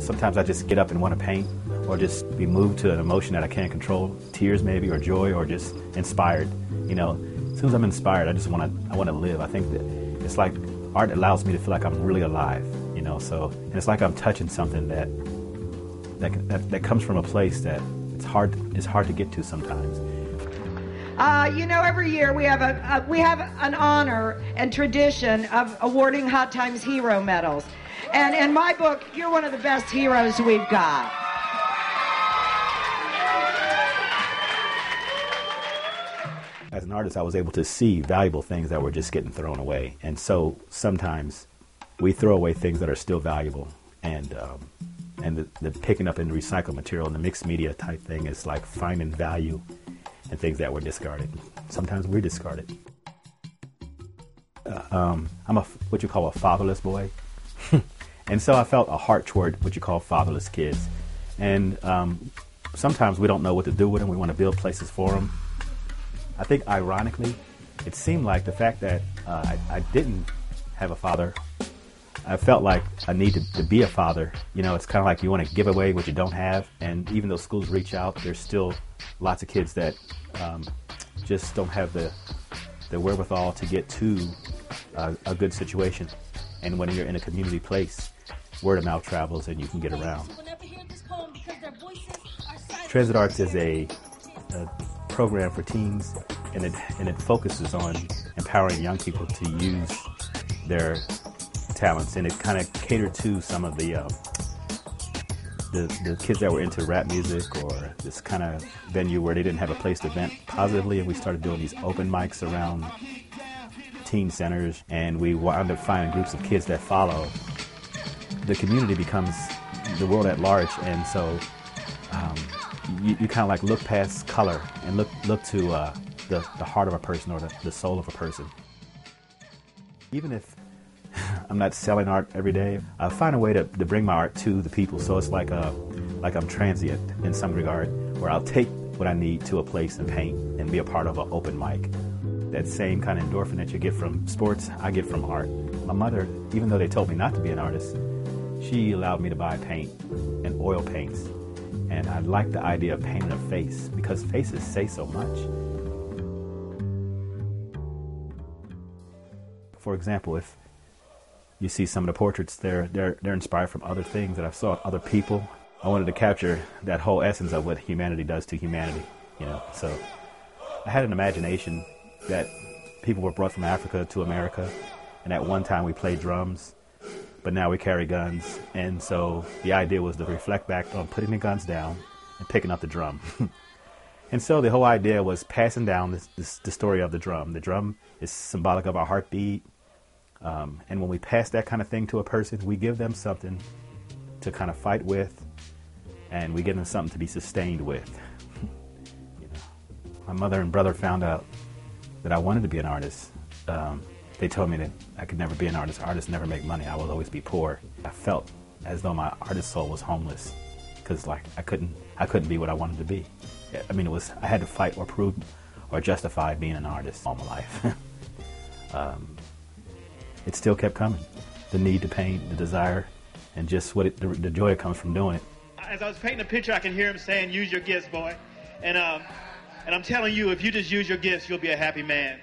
Sometimes I just get up and want to paint, or just be moved to an emotion that I can't control, tears maybe, or joy, or just inspired. You know, as soon as I'm inspired, I want to live. I think that it's like art allows me to feel like I'm really alive. You know, and it's like I'm touching something that comes from a place that it's hard to get to sometimes. You know, every year we have an honor and tradition of awarding Hot Times Hero Medals. And in my book, you're one of the best heroes we've got. As an artist, I was able to see valuable things that were just getting thrown away. And so sometimes we throw away things that are still valuable. And the picking up and recycled material and the mixed media type thing is like finding value in things that were discarded. Sometimes we're discarded. I'm what you call a fatherless boy. And so I felt a heart toward what you call fatherless kids. And sometimes we don't know what to do with them. We want to build places for them. I think ironically, it seemed like the fact that I didn't have a father, I felt like I needed to be a father. You know, it's kind of like you want to give away what you don't have. And even though schools reach out, there's still lots of kids that just don't have the wherewithal to get to a good situation. And when you're in a community place, word of mouth travels and you can get around. Transit Arts is a program for teens, and it focuses on empowering young people to use their talents, and it kind of catered to some of the kids that were into rap music, or this kind of venue where they didn't have a place to vent positively, and we started doing these open mics around teen centers, and we wound up finding groups of kids that follow. The community becomes the world at large, and so you kind of like look past color and look to the heart of a person, or the soul of a person. Even if I'm not selling art every day, I find a way to bring my art to the people, so it's like I'm transient in some regard, where I'll take what I need to a place and paint and be a part of an open mic. That same kind of endorphin that you get from sports, I get from art. My mother, even though they told me not to be an artist, she allowed me to buy paint and oil paints. And I like the idea of painting a face, because faces say so much. For example, if you see some of the portraits, they're inspired from other things that I've saw other people. I wanted to capture that whole essence of what humanity does to humanity, you know. So I had an imagination that people were brought from Africa to America, and at one time we played drums, but now we carry guns. And so the idea was to reflect back on putting the guns down and picking up the drum. And so the whole idea was passing down the story of the drum. The drum is symbolic of our heartbeat. And when we pass that kind of thing to a person, we give them something to kind of fight with, and we give them something to be sustained with. You know, my mother and brother found out that I wanted to be an artist. They told me that I could never be an artist. Artists never make money. I will always be poor. I felt as though my artist soul was homeless, because like I couldn't be what I wanted to be. I mean, I had to fight or prove or justify being an artist all my life. It still kept coming. The need to paint, the desire, and just the joy that comes from doing it. As I was painting a picture, I can hear him saying, "Use your gifts, boy." And I'm telling you, if you just use your gifts, you'll be a happy man.